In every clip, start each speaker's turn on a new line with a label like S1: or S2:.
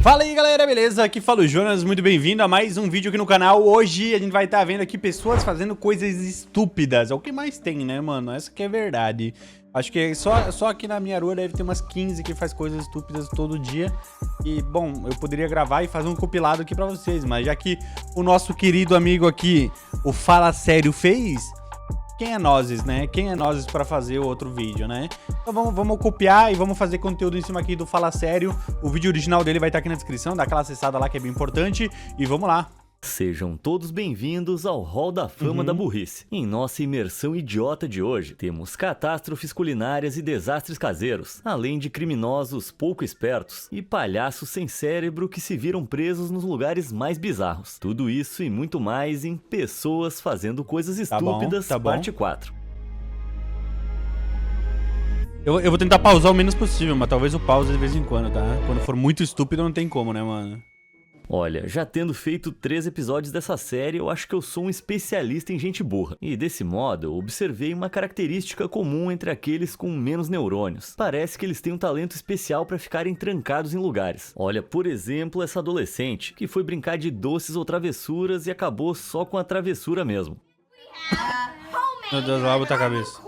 S1: Fala aí galera, beleza? Aqui fala o Jonas, muito bem-vindo a mais um vídeo aqui no canal. Hoje a gente vai estar vendo aqui pessoas fazendo coisas estúpidas. É o que mais tem, né, mano? Essa que é verdade. Acho que só aqui na minha rua deve ter umas 15 que faz coisas estúpidas todo dia. E, bom, eu poderia gravar e fazer um compilado aqui pra vocês, mas já que o nosso querido amigo aqui, o Fala Sério, fez... Quem é nós, né? Quem é nós para fazer outro vídeo, né? Então vamos copiar e vamos fazer conteúdo em cima aqui do Fala Sério. O vídeo original dele vai estar aqui na descrição, dá aquela acessada lá que é bem importante. E vamos lá.
S2: Sejam todos bem-vindos ao Hall da Fama da Burrice. Em nossa imersão idiota de hoje, temos catástrofes culinárias e desastres caseiros, além de criminosos pouco espertos e palhaços sem cérebro que se viram presos nos lugares mais bizarros. Tudo isso e muito mais em Pessoas Fazendo Coisas Estúpidas, parte 4.
S1: Eu vou tentar pausar o menos possível, mas talvez eu pause de vez em quando, tá? Quando for muito estúpido não tem como, né, mano?
S2: Olha, já tendo feito 3 episódios dessa série, eu acho que eu sou um especialista em gente burra. E desse modo, eu observei uma característica comum entre aqueles com menos neurônios. Parece que eles têm um talento especial para ficarem trancados em lugares. Olha, por exemplo, essa adolescente, que foi brincar de doces ou travessuras e acabou só com a travessura mesmo.
S1: Meu Deus, lá botar a cabeça.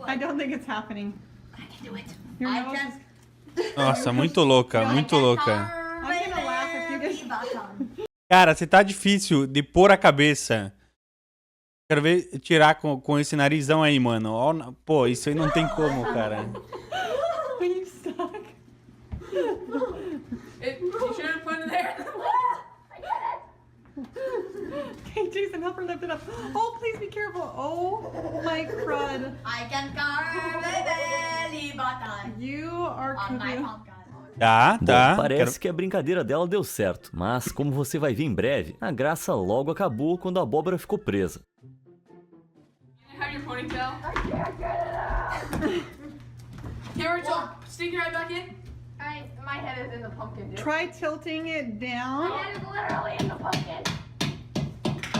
S3: I don't think it's happening.
S4: I can do it.
S3: Your nose is...
S1: Nossa, muito louca, muito louca.
S3: I'm gonna laugh if you get...
S1: Cara, você tá difícil de pôr a cabeça. Quero ver tirar com esse narizão aí, mano. Ó, pô, isso aí não tem como, cara.
S3: You suck.
S4: You should have put it there.
S3: Okay, Jason, help her lift it up. Oh, please be careful. Oh my crud.
S4: I can carve a belly button
S3: You are
S4: on my
S3: cooking.
S4: pumpkin.
S1: Tá, tá.
S2: Bom, parece que a brincadeira dela deu certo, mas como você vai ver em breve, a graça logo acabou quando a abóbora ficou presa.
S4: Have your ponytail. Here, Rachel, stick your head back in. My head is in the pumpkin, dude.
S3: Try tilting it down.
S4: My head is literally in the pumpkin.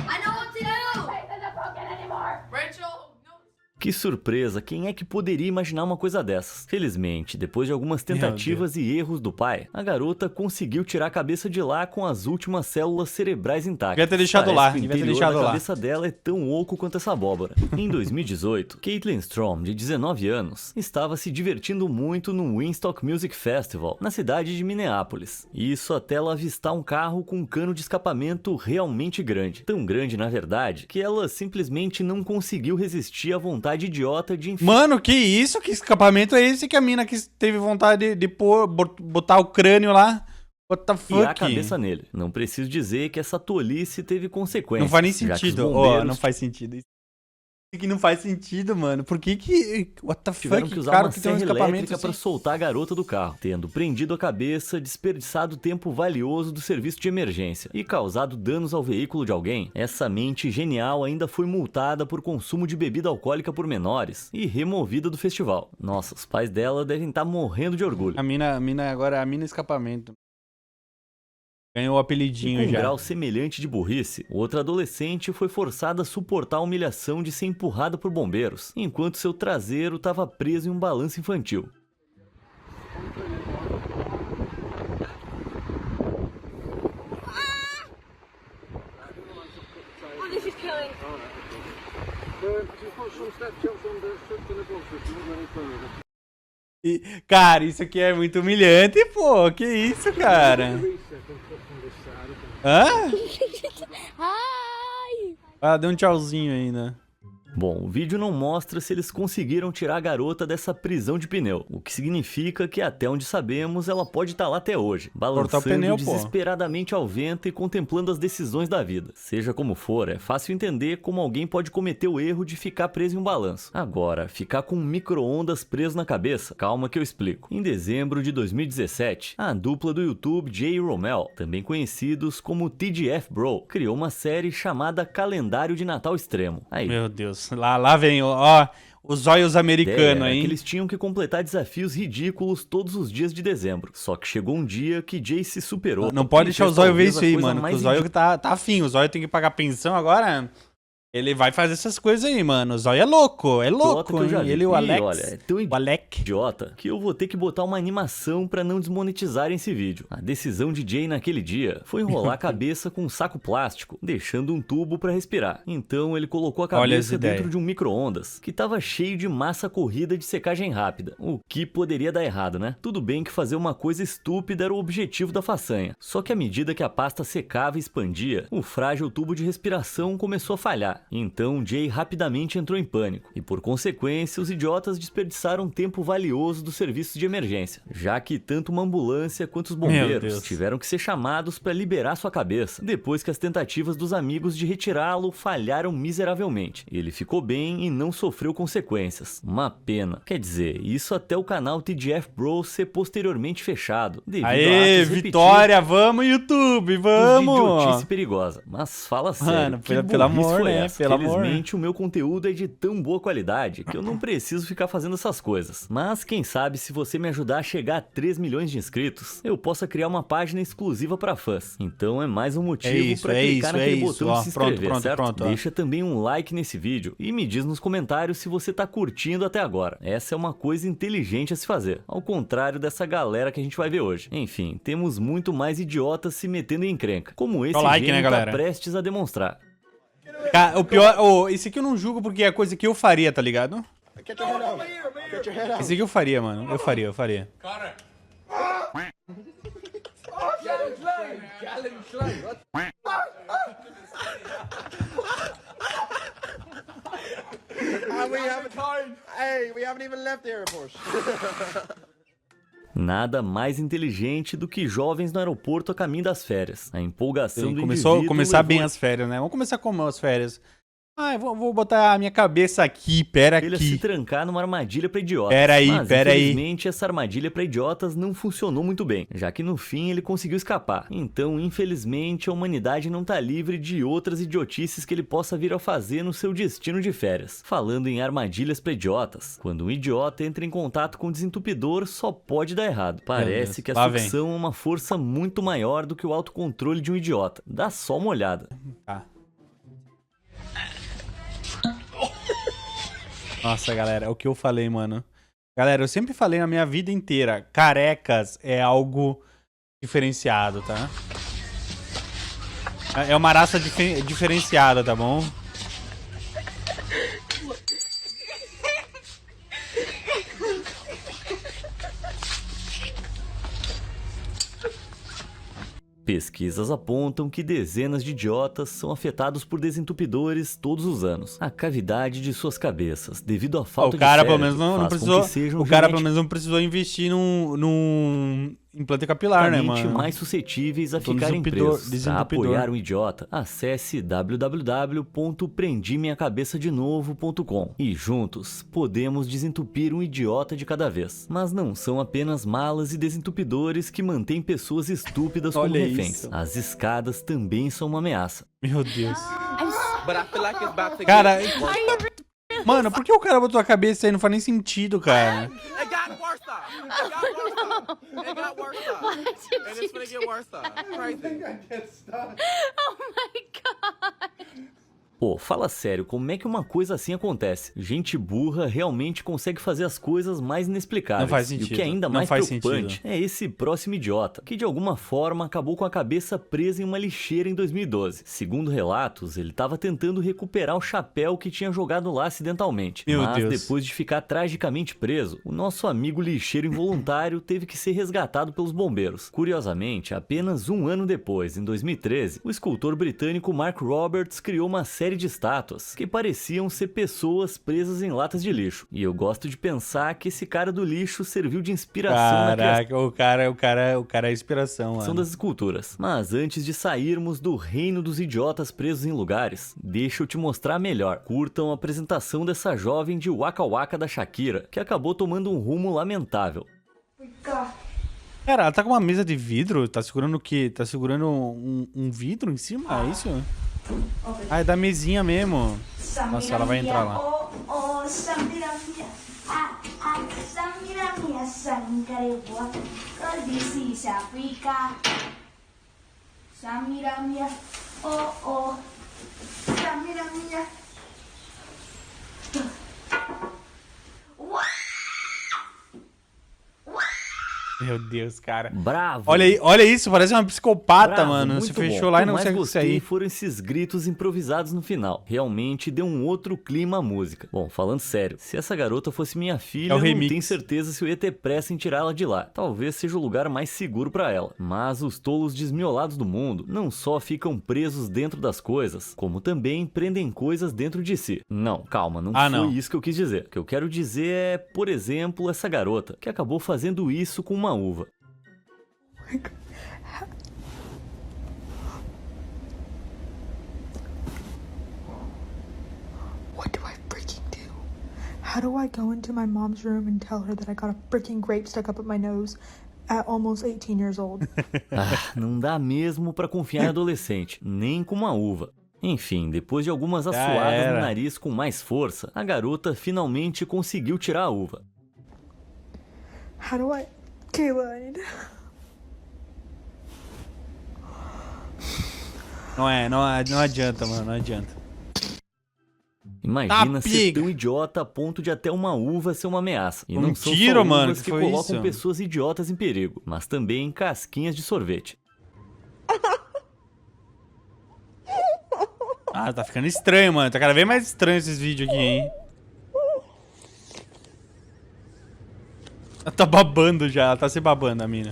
S4: I know what to do. Face in the pumpkin anymore. Rachel, no.
S2: Que surpresa, quem é que poderia imaginar uma coisa dessas? Felizmente, depois de algumas tentativas e erros do pai, a garota conseguiu tirar a cabeça de lá com as últimas células cerebrais intactas.
S1: Devia ter deixado
S2: Parece
S1: lá,
S2: que o
S1: devia ter
S2: interior
S1: deixado
S2: da
S1: lá.
S2: cabeça dela é tão oco quanto essa abóbora. Em 2018, Caitlin Strom, de 19 anos, estava se divertindo muito no Woodstock Music Festival, na cidade de Minneapolis. Isso até ela avistar um carro com um cano de escapamento realmente grande. Tão grande, na verdade, que ela simplesmente não conseguiu resistir à vontade idiota de
S1: Mano, que isso? Que escapamento é esse que a mina que teve vontade de botar o crânio lá? What the
S2: enfiar a
S1: fuck?
S2: cabeça nele. Não preciso dizer que essa tolice teve consequências.
S1: Não faz nem
S2: já que os
S1: sentido. Ó,
S2: bombeiros
S1: não faz sentido. Isso que não faz sentido, mano. Por que... What the
S2: tiveram
S1: fuck?
S2: que usar
S1: Cara,
S2: uma
S1: que tem um
S2: serra
S1: escapamento
S2: elétrica
S1: assim.
S2: para soltar a garota do carro, tendo prendido a cabeça, desperdiçado tempo valioso do serviço de emergência e causado danos ao veículo de alguém. Essa mente genial ainda foi multada por consumo de bebida alcoólica por menores e removida do festival. Nossa, os pais dela devem estar morrendo de orgulho.
S1: A mina agora, a mina escapamento. Ganhou o
S2: E
S1: apelidinho
S2: com um
S1: já.
S2: grau semelhante de burrice, outra adolescente foi forçada a suportar a humilhação de ser empurrada por bombeiros, enquanto seu traseiro estava preso em um balanço infantil.
S4: Oh, this is killing.
S1: Cara, isso aqui é muito humilhante, pô. Que isso, cara? Hã?
S5: Ai!
S1: Ah, deu um tchauzinho ainda.
S2: Bom, o vídeo não mostra se eles conseguiram tirar a garota dessa prisão de pneu, o que significa que até onde sabemos ela pode estar lá até hoje, balançando
S1: pneu, pô.
S2: desesperadamente ao vento e contemplando as decisões da vida. Seja como for, é fácil entender como alguém pode cometer o erro de ficar preso em um balanço. Agora, ficar com um micro-ondas preso na cabeça? Calma que eu explico. Em dezembro de 2017, a dupla do YouTube Jay e Romel, também conhecidos como TGF Bro, criou uma série chamada Calendário de Natal Extremo. Aí,
S1: Meu Deus. Lá vem, ó. Os olhos americanos,
S2: é
S1: hein?
S2: que eles tinham que completar desafios ridículos todos os dias de dezembro. Só que chegou um dia que Jay se superou.
S1: Não pode
S2: e
S1: deixar
S2: fez
S1: os olhos ver
S2: talvez
S1: isso
S2: a
S1: aí,
S2: coisa
S1: mano.
S2: mais
S1: Que os olhos tá afim. Os olhos tem que pagar pensão agora. Ele vai fazer essas coisas aí, mano. O Zóio é louco,
S2: Idiota que eu já
S1: hein?
S2: vi.
S1: Ele e o
S2: E
S1: Alex.
S2: olha, é tão
S1: o Alec.
S2: idiota que eu vou ter que botar uma animação pra não desmonetizarem esse vídeo. A decisão de Jay naquele dia foi enrolar a cabeça com um saco plástico, deixando um tubo pra respirar. Então ele colocou a
S1: Olha as
S2: cabeça dentro
S1: ideias.
S2: de um micro-ondas que tava cheio de massa corrida de secagem rápida. O que poderia dar errado, né? Tudo bem que fazer uma coisa estúpida era o objetivo da façanha. Só que à medida que a pasta secava e expandia, o frágil tubo de respiração começou a falhar. Então Jay rapidamente entrou em pânico e, por consequência, os idiotas desperdiçaram tempo valioso dos serviços de emergência, já que tanto uma ambulância quanto os
S1: Meu
S2: bombeiros
S1: Deus.
S2: tiveram que ser chamados para liberar sua cabeça, depois que as tentativas dos amigos de retirá-lo falharam miseravelmente. Ele ficou bem e não sofreu consequências. Uma pena. Quer dizer, isso até o canal TGF Bros ser posteriormente fechado, devido a
S1: Aê,
S2: atos
S1: Vitória, vamos, YouTube, vamos!
S2: idiotice perigosa. Mas fala sério,
S1: Mano,
S2: que
S1: pelo amor,
S2: burrice foi
S1: né?
S2: essa?
S1: Pelo amor.
S2: Felizmente, o meu conteúdo é de tão boa qualidade que eu não preciso ficar fazendo essas coisas. Mas quem sabe, se você me ajudar a chegar a 3 milhões de inscritos, eu possa criar uma página exclusiva para fãs. Então é mais um motivo para clicar naquele botão de se inscrever, certo?
S1: Ó.
S2: Deixa também um like nesse vídeo e me diz nos comentários se você tá curtindo até agora. Essa é uma coisa inteligente a se fazer, ao contrário dessa galera que a gente vai ver hoje. Enfim, temos muito mais idiotas se metendo em encrenca, como esse
S1: like,
S2: gênio
S1: né,
S2: tá
S1: galera?
S2: prestes a demonstrar.
S1: Cara, o pior... esse aqui eu não julgo porque é coisa que eu faria, tá ligado?
S5: Get your head out. Get your head out.
S1: Esse aqui eu faria, mano. Eu faria.
S5: We haven't even left the airport.
S2: Nada mais inteligente do que jovens no aeroporto a caminho das férias. A empolgação do
S1: Começou
S2: indivíduo
S1: começar
S2: levou
S1: bem as férias, né? Vamos começar como as férias? Ah, eu vou botar a minha cabeça aqui, pera
S2: ele a se
S1: aqui.
S2: trancar numa armadilha pra idiotas.
S1: Pera aí,
S2: Mas,
S1: pera aí.
S2: infelizmente, essa armadilha pra idiotas não funcionou muito bem, já que no fim ele conseguiu escapar. Então, infelizmente, a humanidade não tá livre de outras idiotices que ele possa vir a fazer no seu destino de férias. Falando em armadilhas pra idiotas, quando um idiota entra em contato com o desentupidor, só pode dar errado. Parece que a
S1: lá vem.
S2: sucção é uma força muito maior do que o autocontrole de um idiota. Dá só uma olhada.
S1: Tá. Nossa, galera, é o que eu falei, mano. Galera, eu sempre falei na minha vida inteira, carecas é algo diferenciado, tá? É uma raça diferenciada, tá bom?
S2: Pesquisas apontam que dezenas de idiotas são afetados por desentupidores todos os anos. A cavidade de suas cabeças, devido à falta
S1: O cara
S2: de
S1: pelo
S2: cérebro,
S1: menos não
S2: faz com
S1: precisou.
S2: que sejam
S1: O cara pelo menos não precisou investir num implante capilar, né,
S2: geneticamente
S1: mano?
S2: mais suscetíveis a
S1: Tô
S2: ficarem
S1: desentupidor-
S2: presos. Para
S1: desentupidor.
S2: apoiar um idiota, acesse www.prendiminhacabeçadenovo.com e juntos podemos desentupir um idiota de cada vez. Mas não são apenas malas e desentupidores que mantêm pessoas estúpidas como
S1: Olha
S2: reféns.
S1: isso.
S2: As escadas também são uma ameaça.
S1: Meu Deus.
S5: But I feel like it's about to
S1: Cara,
S5: get worse.
S1: mano, por que o cara botou a cabeça aí? Não faz nem sentido, cara.
S5: It got worse though. It got worse though. It got worse though. And it's gonna get worse though. Crazy.
S4: Oh my god.
S2: Pô, fala sério, como é que uma coisa assim acontece? Gente burra realmente consegue fazer as coisas mais inexplicáveis.
S1: Não faz
S2: E o
S1: sentido.
S2: que é ainda
S1: Não
S2: mais
S1: faz
S2: preocupante
S1: sentido.
S2: é esse próximo idiota, que de alguma forma acabou com a cabeça presa em uma lixeira em 2012. Segundo relatos, ele estava tentando recuperar o chapéu que tinha jogado lá acidentalmente.
S1: Meu
S2: Mas
S1: Deus.
S2: depois de ficar tragicamente preso, o nosso amigo lixeiro involuntário teve que ser resgatado pelos bombeiros. Curiosamente, apenas um ano depois, em 2013, o escultor britânico Mark Roberts criou uma série de estátuas que pareciam ser pessoas presas em latas de lixo. E eu gosto de pensar que esse cara do lixo serviu de inspiração na criação
S1: Caraca, o cara é inspiração, mano.
S2: das esculturas. Mas antes de sairmos do reino dos idiotas presos em lugares, deixa eu te mostrar melhor. Curtam a apresentação dessa jovem de Waka Waka da Shakira, que acabou tomando um rumo lamentável.
S1: Cara, ela tá com uma mesa de vidro? Tá segurando o quê? Tá segurando um vidro em cima? É isso? Ah, é da mesinha mesmo. Nossa, ela vai entrar lá.
S6: Oh, oh, Samira mia. Ah, ah, Samira mia, Sankarewa. Kondisi Afrika. Samira mia. Oh, oh. Samira mia.
S1: Meu Deus, cara.
S2: Bravo!
S1: Olha isso, parece uma psicopata,
S2: Bravo,
S1: mano.
S2: muito
S1: Se
S2: bom.
S1: fechou lá e
S2: O que
S1: não
S2: mais
S1: consegue
S2: gostei
S1: sair.
S2: foram esses gritos improvisados no final. Realmente deu um outro clima à música. Bom, falando sério, se essa garota fosse minha filha,
S1: É o
S2: eu não
S1: remix.
S2: tenho certeza se eu ia ter pressa em tirá-la de lá. Talvez seja o lugar mais seguro pra ela. Mas os tolos desmiolados do mundo não só ficam presos dentro das coisas, como também prendem coisas dentro de si. Não, calma, não foi
S1: não.
S2: isso que eu quis dizer. O que eu quero dizer é, por exemplo, essa garota que acabou fazendo isso com uma uva.
S7: What do I freaking do? How do I go into my mom's room and tell her that I got a freaking grape stuck up my nose at almost 18 years old?
S2: Não dá mesmo pra confiar em adolescente, nem com uma uva. Enfim, depois de algumas assoadas
S1: era.
S2: no nariz com mais força, a garota finalmente conseguiu tirar a uva.
S7: How do I... Kayla,
S1: Não adianta, mano, não adianta.
S2: Imagina
S1: Tá,
S2: ser
S1: piga.
S2: tão idiota a ponto de até uma uva ser uma ameaça. E
S1: Um
S2: não são
S1: tiro,
S2: só
S1: mano,
S2: uvas
S1: que
S2: que
S1: foi
S2: colocam
S1: isso?
S2: pessoas idiotas em perigo, mas também casquinhas de sorvete.
S1: Ah, tá ficando estranho, mano. Tá cada vez mais estranho esses vídeos aqui, hein? Ela tá babando já, ela tá se babando, a mina.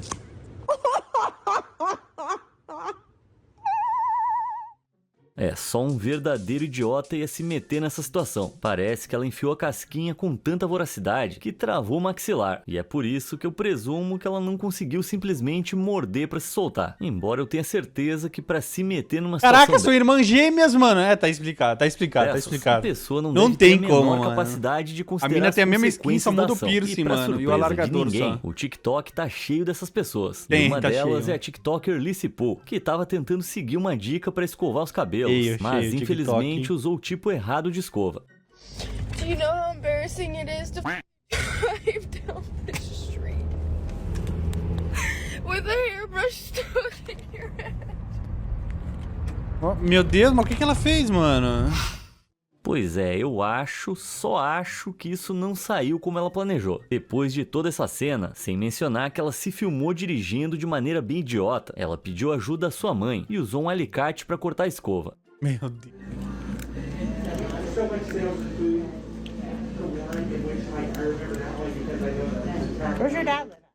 S2: É, só um verdadeiro idiota ia se meter nessa situação. Parece que ela enfiou a casquinha com tanta voracidade que travou o maxilar. E é por isso que eu presumo que ela não conseguiu simplesmente morder pra se soltar. Embora eu tenha certeza que pra se meter numa
S1: Caraca,
S2: situação
S1: são irmãs gêmeas, mano. É, tá explicado, tá
S2: dessas,
S1: explicado.
S2: a pessoa não
S1: Não
S2: deve
S1: tem
S2: ter a
S1: como,
S2: menor
S1: mano.
S2: capacidade de
S1: A
S2: considerar
S1: mina tem a
S2: as
S1: mesma skin, só
S2: consequências
S1: muda
S2: da
S1: o
S2: ação.
S1: piercing,
S2: E pra
S1: mano, e o
S2: surpresa
S1: alargador
S2: de ninguém,
S1: só.
S2: o TikTok tá cheio dessas pessoas.
S1: Tem,
S2: e uma
S1: tá
S2: delas
S1: cheio.
S2: é a TikToker Lissy Poo, que tava tentando seguir uma dica pra escovar os cabelos,
S1: Cheio,
S2: mas
S1: cheio,
S2: infelizmente
S1: TikTok.
S2: usou o tipo errado de escova.
S8: Do you know how embarrassing it is to drive down the street with a hairbrush stuck in your head?
S1: Oh, meu Deus, mas o que ela fez, mano?
S2: Pois é, só acho que isso não saiu como ela planejou. Depois de toda essa cena, sem mencionar que ela se filmou dirigindo de maneira bem idiota, ela pediu ajuda à sua mãe e usou um alicate pra cortar a escova.
S1: Meu Deus.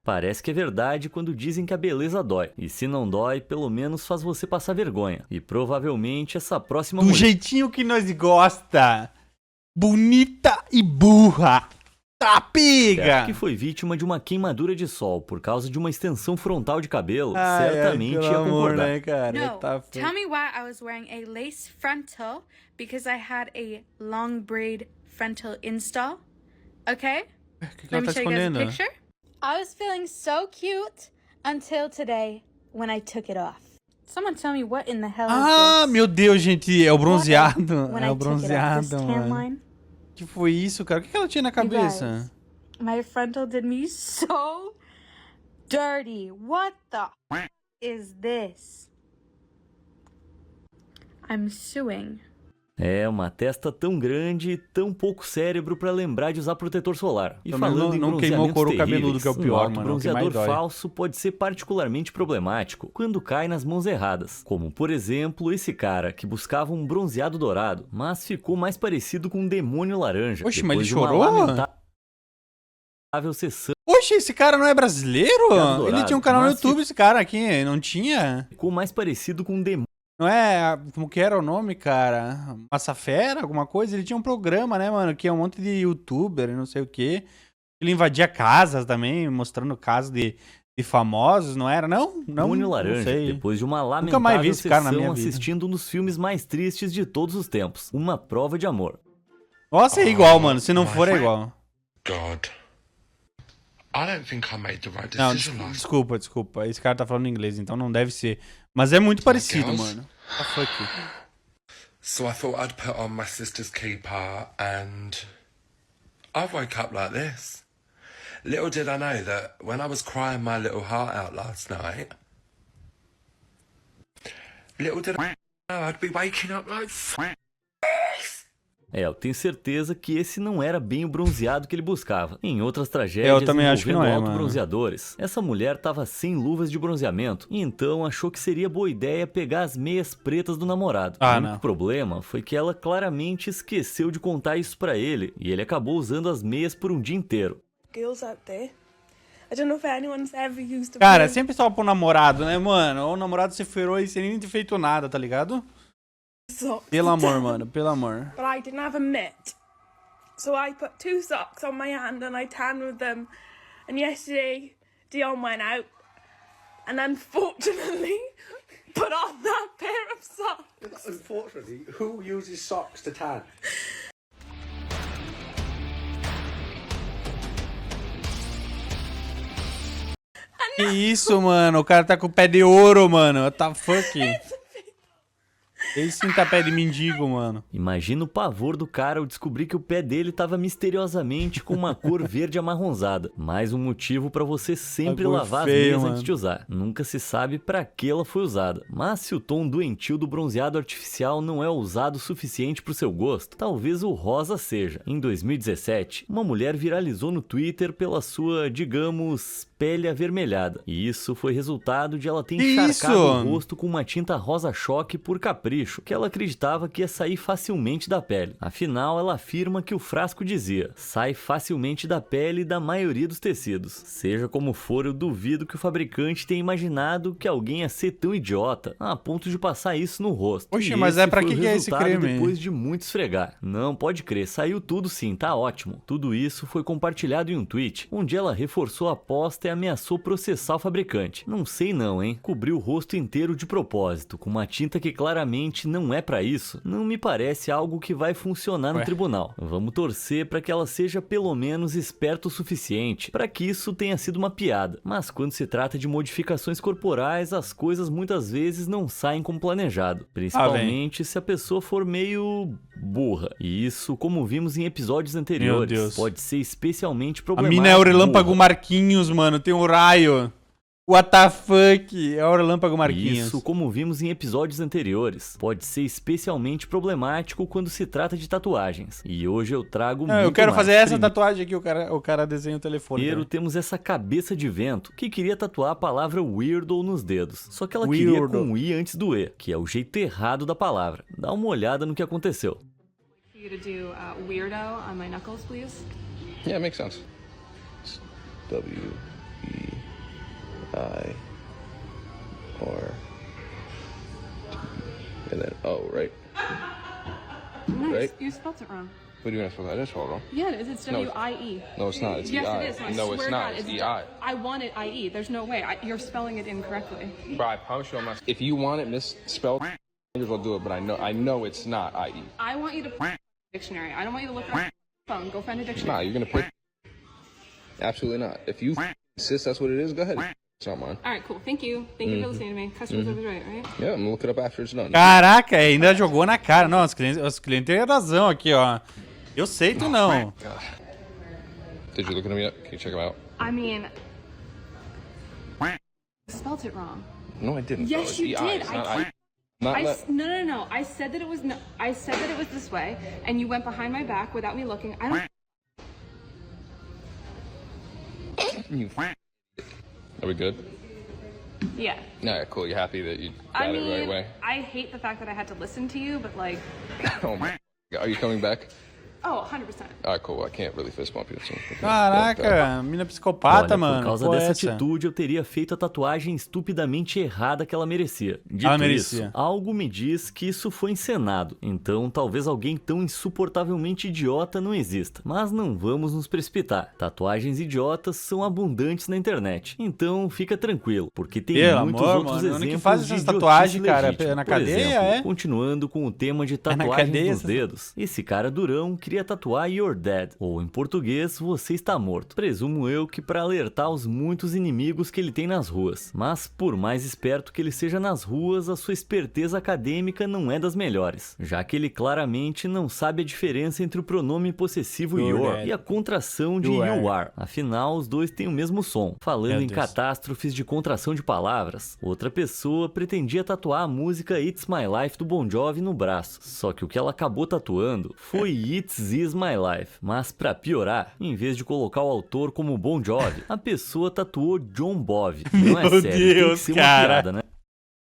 S2: Parece que é verdade quando dizem que a beleza dói. E se não dói, pelo menos faz você passar vergonha. E provavelmente essa próxima
S1: Do
S2: mulher...
S1: jeitinho que nós gosta. Bonita e burra. Tá, pega!
S2: que foi vítima de uma queimadura de sol por causa de uma extensão frontal de cabelo,
S1: Ai,
S2: certamente
S1: pelo
S2: ia
S1: amor,
S2: concordar.
S1: né, cara?
S3: No,
S1: Tá feio.
S3: tell me why I was wearing a lace frontal because I had a long braid frontal install. Okay?
S1: O que
S3: Let
S1: ela
S3: me
S1: tá
S3: show you guys a
S1: escondendo?
S3: picture. I was feeling so cute until today when I took it off. Someone tell me what in the hell
S1: Ah,
S3: is this?
S1: meu Deus, gente. É o bronzeado.
S3: When
S1: É
S3: I
S1: o
S3: took it off, this
S1: bronzeado,
S3: tan
S1: mano.
S3: line.
S1: Que foi isso, cara? O que ela tinha na
S3: You
S1: cabeça?
S3: guys, my frontal did me so dirty. What the is this? I'm suing.
S2: É, uma testa tão grande e tão pouco cérebro pra lembrar de usar protetor solar. E
S1: Pelo menos
S2: falando em
S1: não queimou o
S2: bronzeamentos
S1: couro cabeludo,
S2: terríveis,
S1: que é o pior,
S2: um
S1: mano, é o que mais
S2: bronzeador
S1: dói.
S2: falso pode ser particularmente problemático quando cai nas mãos erradas. Como, por exemplo, esse cara que buscava um bronzeado dourado, mas ficou mais parecido com um demônio laranja.
S1: Oxe, mas
S2: depois
S1: ele
S2: de uma
S1: chorou?
S2: lamentável sessão.
S1: Oxe, esse cara não é brasileiro?
S2: Dourado,
S1: Ele tinha um canal no
S2: mas
S1: YouTube, esse cara aqui. Não tinha?
S2: Ficou mais parecido com um demônio.
S1: Não é... Como que era o nome, cara? Massafera? Alguma coisa? Ele tinha um programa, né, mano? Que é um monte de youtuber e não sei o quê. Ele invadia casas também, mostrando casas de famosos, não era? Não?
S2: Demônio
S1: Não
S2: laranja,
S1: sei.
S2: depois de uma
S1: Nunca mais vi
S2: lamentável
S1: esse cara na
S2: sessão
S1: minha vida.
S2: assistindo um dos filmes mais tristes de todos os tempos, Uma Prova de Amor.
S1: Nossa, é igual, mano. Se não for, é igual.
S9: God. I don't think I made the right
S1: Não,
S9: decision last
S1: desculpa. Esse cara tá falando inglês, então não deve ser. Mas é muito parecido,
S9: girls?
S1: mano. Ah, fuck.
S9: So I thought I'd put on my sister's keeper and I woke up like this. Little did I know that when I was crying my little heart out last night, little did I know I'd be waking up like this.
S2: Eu tenho certeza que esse não era bem o bronzeado que ele buscava. Em outras tragédias
S1: Eu também acho que não é, mano.
S2: autobronzeadores, essa mulher tava sem luvas de bronzeamento, e então achou que seria boa ideia pegar as meias pretas do namorado. O único problema foi que ela claramente esqueceu de contar isso pra ele, e ele acabou usando as meias por um dia inteiro.
S1: Cara, é sempre só pro namorado, né, mano? O namorado se ferrou e sem nem ter feito nada, tá ligado? Pelo amor, mano, pelo amor.
S8: But I didn't have a mitt. So I put 2 socks on my hand and I tanned with them. And yesterday, Dion went out and unfortunately put on that pair of socks.
S10: Unfortunately, who uses socks to tan?
S1: Que isso, mano? O cara tá com o pé de ouro, mano. What the fuck? Esse sim tá pé de mendigo, mano.
S2: Imagina o pavor do cara ao descobrir que o pé dele tava misteriosamente com uma cor verde amarronzada. Mais um motivo pra você sempre lavar as meias antes de usar. Nunca se sabe pra que ela foi usada. Mas se o tom doentio do bronzeado artificial não é usado o suficiente pro seu gosto, talvez o rosa seja. Em 2017, uma mulher viralizou no Twitter pela sua, digamos, pele avermelhada. E isso foi resultado de ela ter encharcado o rosto com uma tinta rosa-choque por capricho, que ela acreditava que ia sair facilmente da pele. Afinal, ela afirma que o frasco dizia: sai facilmente da pele da maioria dos tecidos. Seja como for, eu duvido que o fabricante tenha imaginado que alguém ia ser tão idiota a ponto de passar isso no rosto.
S1: Oxe, mas é pra que é esse creme?
S2: Depois de muito esfregar. Não, pode crer, saiu tudo sim, tá ótimo. Tudo isso foi compartilhado em um tweet, onde ela reforçou a aposta e ameaçou processar o fabricante. Não sei não, hein? Cobriu o rosto inteiro de propósito, com uma tinta que claramente não é pra isso. Não me parece algo que vai funcionar no tribunal. Vamos torcer pra que ela seja pelo menos esperta o suficiente pra que isso tenha sido uma piada. Mas quando se trata de modificações corporais, as coisas muitas vezes não saem como planejado. Principalmente se a pessoa for meio burra. E isso, como vimos em episódios anteriores, pode ser especialmente problemático.
S1: A mina é o Relâmpago Marquinhos, mano. Tem um raio. What the fuck? É o Relâmpago Marquinhos.
S2: Isso, como vimos em episódios anteriores, pode ser especialmente problemático quando se trata de tatuagens. E hoje eu trago muito
S1: eu quero
S2: mais.
S1: fazer essa tatuagem aqui, o cara desenha o telefone.
S2: Primeiro temos essa cabeça de vento que queria tatuar a palavra weirdo nos dedos. Só que ela queria com I antes do E, que é o jeito errado da palavra. Dá uma olhada no que aconteceu.
S11: You to do weirdo on my knuckles, please.
S12: Yeah, makes sense. W-E-I or and then right?
S11: Nice.
S12: Right?
S11: You spelled it wrong.
S12: What do you want to spell that? I just spelled it wrong.
S11: Yeah, it is. It's W-I-E.
S12: No, it's not. It's
S11: yes,
S12: E-I.
S11: it is.
S12: No, it's not.
S11: God,
S12: It's E-I.
S11: I want it I-E. There's no way. You're spelling it incorrectly.
S12: Bro, I promise you, if you want it misspelled, I'll do it. But I know it's not I-E.
S11: I want you to put it in a dictionary. I don't want you to look it up on your phone. Go find a dictionary.
S12: Nah, you're gonna put. Absolutely not. If you insist that's what it is, go ahead. It's not mine.
S11: All right, cool. Thank you. Thank you for listening to me. Customer service right, right?
S12: Yeah, I'm gonna look it up after it's done.
S1: Caraca, ainda jogou na cara. Não, os clientes têm razão aqui, ó. Eu sei, tu não.
S12: Did you look at me up? Can you check them out?
S11: I mean, you spelled it wrong.
S12: No, I didn't.
S11: Yes, you did. No. I said that it was this way, and you went behind my back without me looking. I don't.
S12: Are we good?
S11: Yeah.
S12: Yeah, cool. You happy that you got it the right way?
S11: I hate the fact that I had to listen to you, but like.
S12: Oh my God. Are you coming back?
S11: Oh, 100%.
S12: Alright, cool. I can't really fist bump you.
S1: Caraca, mina psicopata,
S2: olha,
S1: mano.
S2: Por causa dessa atitude, eu teria feito a tatuagem estupidamente errada que ela merecia. Dito isso, algo me diz que isso foi encenado. Então, talvez alguém tão insuportavelmente idiota não exista. Mas não vamos nos precipitar. Tatuagens idiotas são abundantes na internet. Então, fica tranquilo, porque tem muitos outros exemplos
S1: que faz essas tatuagens, cara, na cadeia,
S2: exemplo, continuando com o tema de tatuagens nos dedos. Esse cara durão que queria tatuar You're Dead, ou em português, Você Está Morto. Presumo eu que para alertar os muitos inimigos que ele tem nas ruas. Mas por mais esperto que ele seja nas ruas, a sua esperteza acadêmica não é das melhores, já que ele claramente não sabe a diferença entre o pronome possessivo your e a contração de you are. Afinal, os dois têm o mesmo som. Falando em catástrofes de contração de palavras, outra pessoa pretendia tatuar a música It's My Life do Bon Jovi no braço, só que o que ela acabou tatuando foi It's Is My Life. Mas pra piorar, em vez de colocar o autor como Bon Jovi, a pessoa tatuou John Bovi. Não é sério, tem que ser uma piada, né?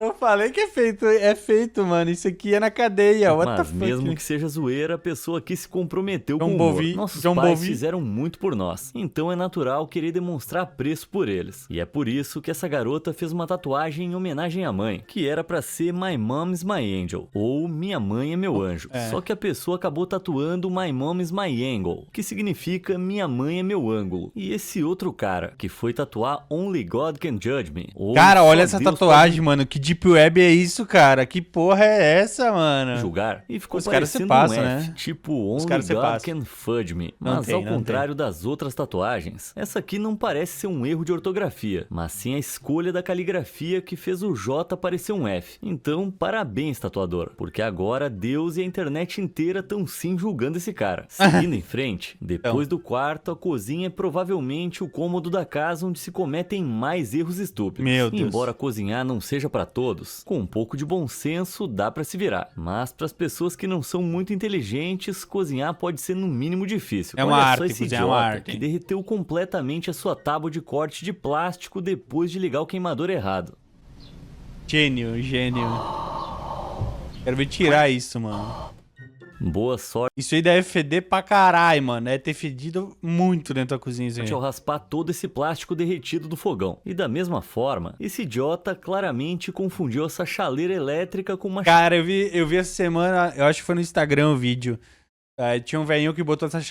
S1: Eu falei que é feito, mano. Isso aqui é na cadeia.
S2: Mas mesmo que seja zoeira, a pessoa aqui se comprometeu com o humor. Nossos pais fizeram muito por nós, então é natural querer demonstrar apreço por eles. E é por isso que essa garota fez uma tatuagem em homenagem à mãe, que era pra ser My Mom's My Angel, ou Minha Mãe é Meu Anjo. Só que a pessoa acabou tatuando My Mom's My Angle, que significa Minha Mãe é Meu Ângulo. E esse outro cara, que foi tatuar Only God Can Judge Me.
S1: Cara, olha essa tatuagem, mano. Que Deep Web é isso, cara? Que porra é essa, mano?
S2: Julgar. E ficou parecendo um F, né? Tipo Only God Can Fudge Me. Mas ao contrário das outras tatuagens, essa aqui não parece ser um erro de ortografia, mas sim a escolha da caligrafia que fez o J parecer um F. Então, parabéns, tatuador, porque agora Deus e a internet inteira estão sim julgando esse cara. Seguindo em frente, depois do quarto, a cozinha é provavelmente o cômodo da casa onde se cometem mais erros estúpidos.
S1: Meu Deus.
S2: Embora cozinhar não seja pra todos, com um pouco de bom senso dá pra se virar. Mas para as pessoas que não são muito inteligentes, cozinhar pode ser no mínimo difícil.
S1: É uma arte, cozinhar é uma arte.
S2: Que derreteu completamente a sua tábua de corte de plástico depois de ligar o queimador errado.
S1: Gênio, gênio. Quero ver tirar isso, mano.
S2: Boa sorte.
S1: Isso aí deve feder pra caralho, mano. Deve ter fedido muito dentro da cozinha.
S2: Ao raspar todo esse plástico derretido do fogão. E da mesma forma, esse idiota claramente confundiu essa chaleira elétrica com uma...
S1: Cara, eu vi essa semana, eu acho que foi no Instagram o vídeo. Tinha um velhinho que botou essa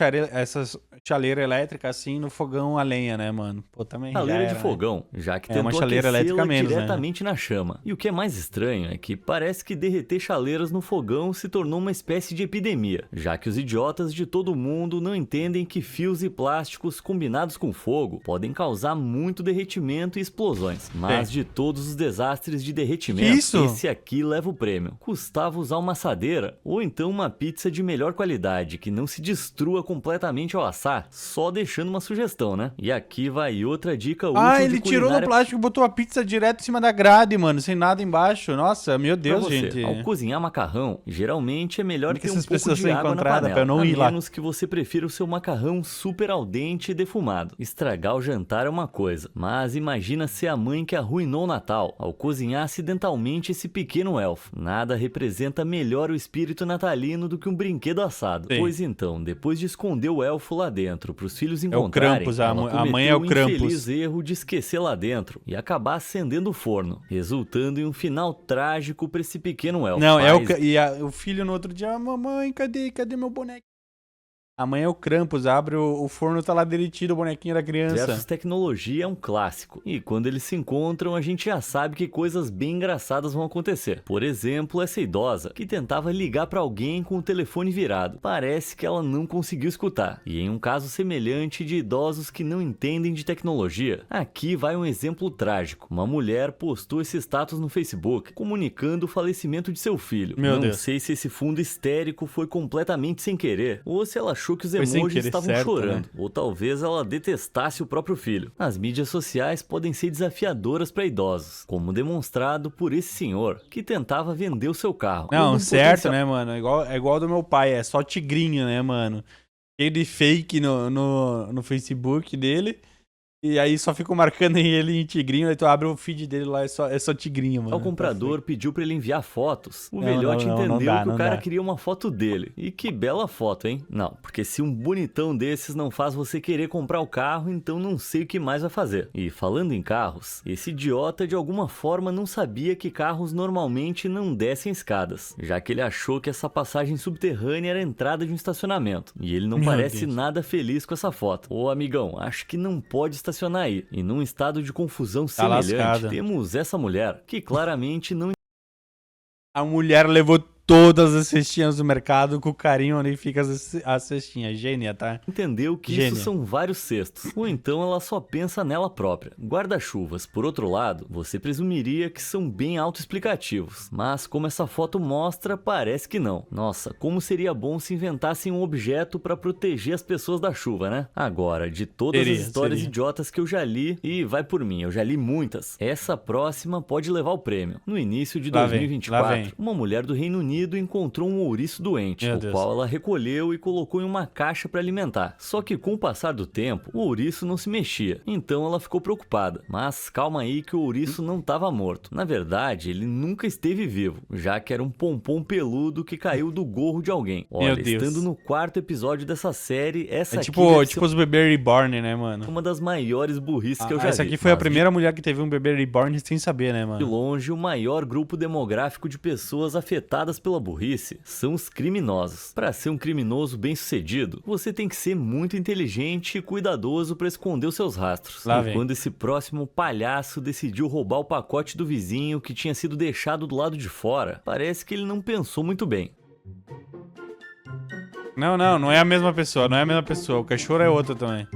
S1: chaleira elétrica assim no fogão a lenha, né, mano? Pô, também
S2: chaleira de fogão, já que tentou
S1: uma chaleira elétrica mesmo,
S2: diretamente na chama. E o que é mais estranho é que parece que derreter chaleiras no fogão se tornou uma espécie de epidemia, já que os idiotas de todo mundo não entendem que fios e plásticos combinados com fogo podem causar muito derretimento e explosões. Mas de todos os desastres de derretimento, esse aqui leva o prêmio. Custava usar uma assadeira ou então uma pizza de melhor qualidade que não se destrua completamente ao assar, só deixando uma sugestão, né? E aqui vai outra dica útil de culinária.
S1: Ele tirou no plástico e botou a pizza direto em cima da grade, mano, sem nada embaixo. Nossa, meu Deus, gente.
S2: Ao cozinhar macarrão, geralmente é melhor ter um pouco de água na panela, a menos que você prefira o seu macarrão super al dente e defumado. Estragar o jantar é uma coisa, mas imagina ser a mãe que arruinou o Natal ao cozinhar acidentalmente esse pequeno elfo. Nada representa melhor o espírito natalino do que um brinquedo assado. Pois então, depois de esconder o elfo lá dentro para os filhos encontrarem,
S1: a mãe é o Krampus.
S2: Infeliz erro de esquecer lá dentro e acabar acendendo o forno, resultando em um final trágico para esse pequeno elfo.
S1: Não, o filho no outro dia, mamãe, cadê meu boneco? Amanhã o Krampus abre o forno, tá lá derretido o bonequinho da criança.
S2: Versus tecnologia é um clássico. E quando eles se encontram, a gente já sabe que coisas bem engraçadas vão acontecer. Por exemplo, essa idosa que tentava ligar pra alguém com o telefone virado. Parece que ela não conseguiu escutar. E em um caso semelhante de idosos que não entendem de tecnologia, aqui vai um exemplo trágico. Uma mulher postou esse status no Facebook, comunicando o falecimento de seu filho. Não sei se esse fundo histérico foi completamente sem querer, ou se ela achou que os emojis estavam chorando, ou talvez ela detestasse o próprio filho. As mídias sociais podem ser desafiadoras para idosos, como demonstrado por esse senhor que tentava vender o seu carro.
S1: Não, certo, né, mano? É igual do meu pai, é só tigrinho, né, mano? Cheio de fake no Facebook dele. E aí só ficam marcando ele em tigrinho, aí tu abre o feed dele lá, é só tigrinho, mano.
S2: O comprador pediu pra ele enviar fotos. O velhote entendeu que o cara queria uma foto dele. E que bela foto, hein? Não, porque se um bonitão desses não faz você querer comprar o carro, então não sei o que mais vai fazer. E falando em carros, esse idiota de alguma forma não sabia que carros normalmente não descem escadas, já que ele achou que essa passagem subterrânea era a entrada de um estacionamento. E ele não parece nada feliz com essa foto. Ô amigão, acho que não pode estacionar aí. E num estado de confusão semelhante, temos essa mulher que claramente não...
S1: A mulher levou todas as cestinhas do mercado com o carinho onde fica as cestinhas. Gênia, tá?
S2: Entendeu que
S1: Gênia.
S2: isso são vários cestos, ou então ela só pensa nela própria. Guarda-chuvas, por outro lado, você presumiria que são bem autoexplicativos, mas como essa foto mostra, parece que não. Nossa, como seria bom se inventassem um objeto para proteger as pessoas da chuva, né? Agora, de todas as histórias idiotas que eu já li, e vai por mim, eu já li muitas, essa próxima pode levar o prêmio. No início de 2024, uma mulher do Reino Unido encontrou um ouriço doente, o qual ela recolheu e colocou em uma caixa para alimentar. Só que com o passar do tempo, o ouriço não se mexia, então ela ficou preocupada. Mas calma aí que o ouriço não estava morto. Na verdade, ele nunca esteve vivo, já que era um pompom peludo que caiu do gorro de alguém. Olha, estando no 4º episódio dessa série, essa aqui
S1: tipo os bebê reborn, né, mano?
S2: Uma das maiores burrices que eu já vi.
S1: Essa aqui foi a primeira mulher que teve um bebê reborn sem saber, né, mano?
S2: De longe, o maior grupo demográfico de pessoas afetadas pela burrice são os criminosos. Para ser um criminoso bem-sucedido, você tem que ser muito inteligente e cuidadoso para esconder os seus rastros. Quando esse próximo palhaço decidiu roubar o pacote do vizinho que tinha sido deixado do lado de fora, parece que ele não pensou muito bem.
S1: Não é a mesma pessoa, o cachorro é outro também.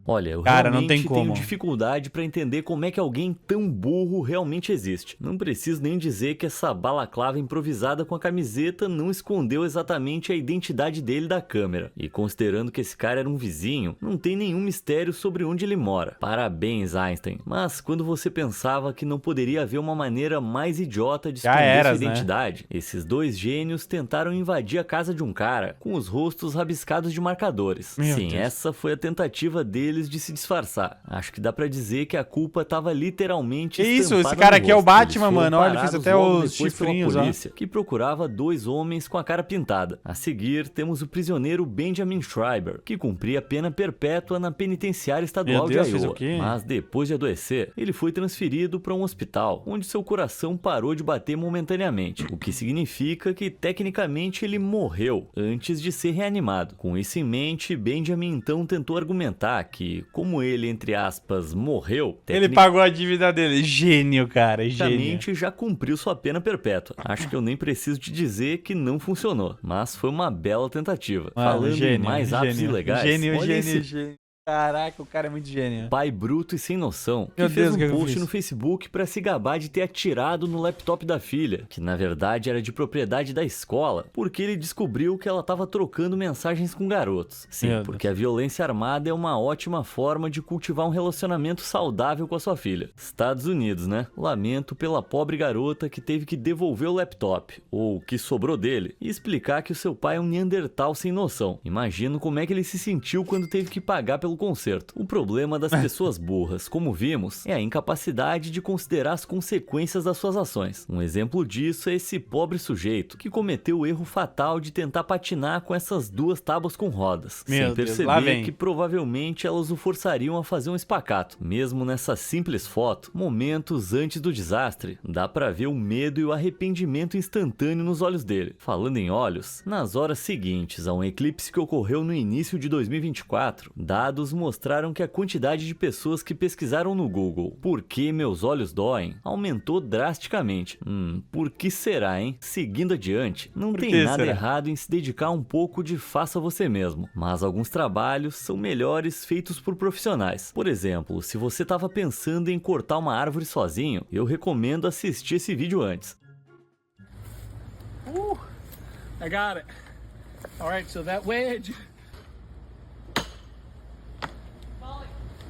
S2: Olha, eu
S1: não tem como.
S2: tenho dificuldade pra entender como é que alguém tão burro realmente existe. Não preciso nem dizer que essa balaclava improvisada com a camiseta não escondeu exatamente a identidade dele da câmera. E considerando que esse cara era um vizinho, não tem nenhum mistério sobre onde ele mora. Parabéns, Einstein. Mas quando você pensava que não poderia haver uma maneira mais idiota de esconder sua identidade, esses dois gênios tentaram invadir a casa de um cara com os rostos rabiscados de marcadores. Sim, essa foi a tentativa deles de se disfarçar. Acho que dá pra dizer que a culpa tava literalmente
S1: estampada esse cara aqui é o Batman, mano. Olha, ele fez até os chifrinhos,
S2: polícia, que procurava dois homens com a cara pintada. A seguir, temos o prisioneiro Benjamin Schreiber, que cumpria pena perpétua na penitenciária estadual de Iowa. Mas depois de adoecer, ele foi transferido para um hospital, onde seu coração parou de bater momentaneamente, o que significa que tecnicamente ele morreu antes de ser reanimado. Com isso em mente, Benjamin então tentou argumentar que, como ele, entre aspas, morreu...
S1: Ele pagou a dívida dele. Gênio, cara, gênio.
S2: Já cumpriu sua pena perpétua. Acho que eu nem preciso te dizer que não funcionou, mas foi uma bela tentativa. Falando em mais atos ilegais...
S1: Gênio. Caraca, o cara é muito gênio.
S2: Pai bruto e sem noção, que fez um post no Facebook pra se gabar de ter atirado no laptop da filha, que na verdade era de propriedade da escola, porque ele descobriu que ela tava trocando mensagens com garotos. Sim, porque a violência armada é uma ótima forma de cultivar um relacionamento saudável com a sua filha. Estados Unidos, né? Lamento pela pobre garota que teve que devolver o laptop, ou o que sobrou dele, e explicar que o seu pai é um neandertal sem noção. Imagino como é que ele se sentiu quando teve que pagar pelo conserto. O problema das pessoas burras, como vimos, é a incapacidade de considerar as consequências das suas ações. Um exemplo disso é esse pobre sujeito que cometeu o erro fatal de tentar patinar com essas duas tábuas com rodas, sem perceber que provavelmente elas o forçariam a fazer um espacate. Mesmo nessa simples foto, momentos antes do desastre, dá pra ver o medo e o arrependimento instantâneo nos olhos dele. Falando em olhos, nas horas seguintes a um eclipse que ocorreu no início de 2024, dados mostraram que a quantidade de pessoas que pesquisaram no Google "por que meus olhos doem" aumentou drasticamente. Por que será, hein? Seguindo adiante, não tem nada errado em se dedicar um pouco de faça você mesmo, mas alguns trabalhos são melhores feitos por profissionais. Por exemplo, se você estava pensando em cortar uma árvore sozinho, eu recomendo assistir esse vídeo antes.
S13: I got it. All right, so that wedge.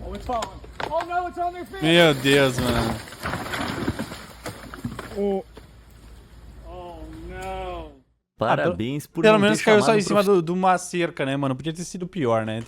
S13: Oh, it's falling. Oh no, it's on their feet.
S1: Meu Deus, mano.
S13: Oh no.
S2: Parabéns por
S1: pelo
S2: não
S1: menos
S2: ter
S1: caiu só
S2: chamado
S1: em cima de uma cerca, né, mano? Podia ter sido pior, né?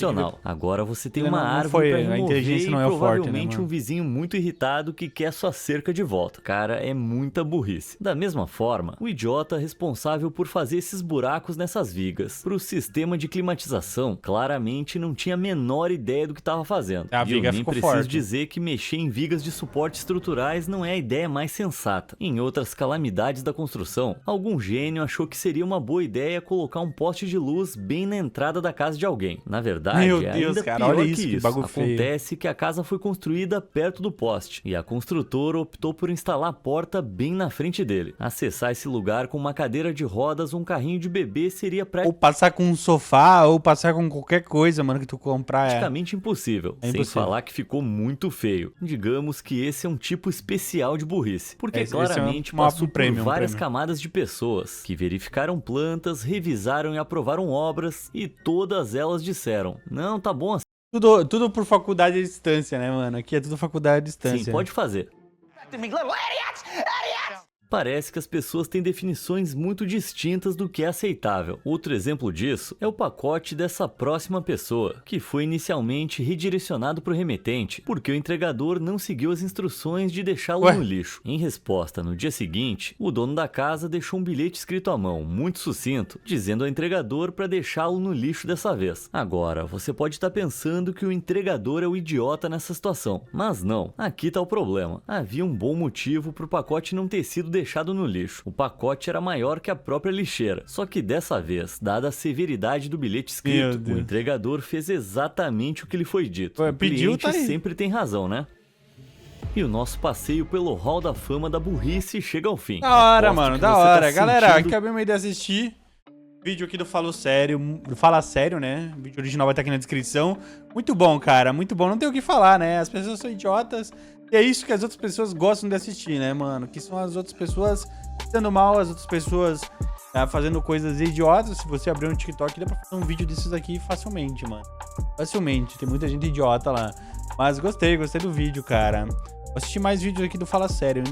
S2: Agora você tem
S1: Ele
S2: uma
S1: não
S2: árvore
S1: foi-
S2: pra
S1: a
S2: remover
S1: inteligência não
S2: e
S1: é o forte, né,
S2: provavelmente
S1: mano?
S2: um vizinho muito irritado que quer sua cerca de volta. Cara, é muita burrice. Da mesma forma, o idiota responsável por fazer esses buracos nessas vigas pro sistema de climatização claramente não tinha a menor ideia do que estava fazendo.
S1: A
S2: E
S1: viga
S2: eu nem
S1: ficou
S2: preciso
S1: forte.
S2: dizer que mexer em vigas de suporte estruturais não é a ideia mais sensata. Em outras calamidades da construção, algum gênio achou que seria seria uma boa ideia colocar um poste de luz bem na entrada da casa de alguém. Na verdade,
S1: Meu
S2: é
S1: Deus,
S2: ainda
S1: cara,
S2: pior
S1: olha
S2: que
S1: isso, que
S2: isso.
S1: bagulho feio.
S2: Acontece que a casa foi construída perto do poste e a construtora optou por instalar a porta bem na frente dele. Acessar esse lugar com uma cadeira de rodas ou um carrinho de bebê seria
S1: Ou passar com um sofá, ou passar com qualquer coisa, mano, que tu comprar.
S2: praticamente impossível. Sem falar que ficou muito feio. Digamos que esse é um tipo especial de burrice. Porque claramente passou por várias camadas de pessoas que verificaram plantas, revisaram e aprovaram obras e todas elas disseram: não, tá bom assim.
S1: Tudo por faculdade à distância, né, mano? Aqui é tudo faculdade à distância.
S2: Sim, pode fazer. Parece que as pessoas têm definições muito distintas do que é aceitável. Outro exemplo disso é o pacote dessa próxima pessoa, que foi inicialmente redirecionado para o remetente, porque o entregador não seguiu as instruções de deixá-lo no lixo. Em resposta, no dia seguinte, o dono da casa deixou um bilhete escrito à mão, muito sucinto, dizendo ao entregador para deixá-lo no lixo dessa vez. Agora, você pode estar pensando que o entregador é o idiota nessa situação, mas não. Aqui está o problema. Havia um bom motivo para o pacote não ter sido deixado no lixo. O pacote era maior que a própria lixeira. Só que dessa vez, dada a severidade do bilhete escrito, o entregador fez exatamente o que lhe foi dito. O cliente sempre tem razão, né? E o nosso passeio pelo Hall da Fama da Burrice chega ao fim.
S1: Da hora, mano, da hora. Galera, acabei de assistir vídeo aqui do Fala Sério, né? O vídeo original vai estar aqui na descrição. Muito bom, cara, muito bom. Não tem o que falar, né? As pessoas são idiotas. E é isso que as outras pessoas gostam de assistir, né, mano? Que são as outras pessoas dando mal, as outras pessoas fazendo coisas idiotas. Se você abrir um TikTok, dá pra fazer um vídeo desses aqui facilmente, mano. Facilmente, tem muita gente idiota lá. Mas gostei do vídeo, cara. Vou assistir mais vídeos aqui do Fala Sério.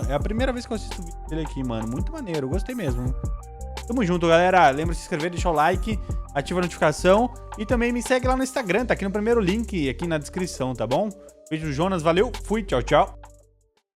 S1: É a primeira vez que eu assisto o vídeo dele aqui, mano. Muito maneiro, gostei mesmo. Tamo junto, galera. Lembra de se inscrever, deixar o like, ativa a notificação e também me segue lá no Instagram, tá aqui no primeiro link aqui na descrição, tá bom? Beijo, Jonas, valeu, fui, tchau, tchau.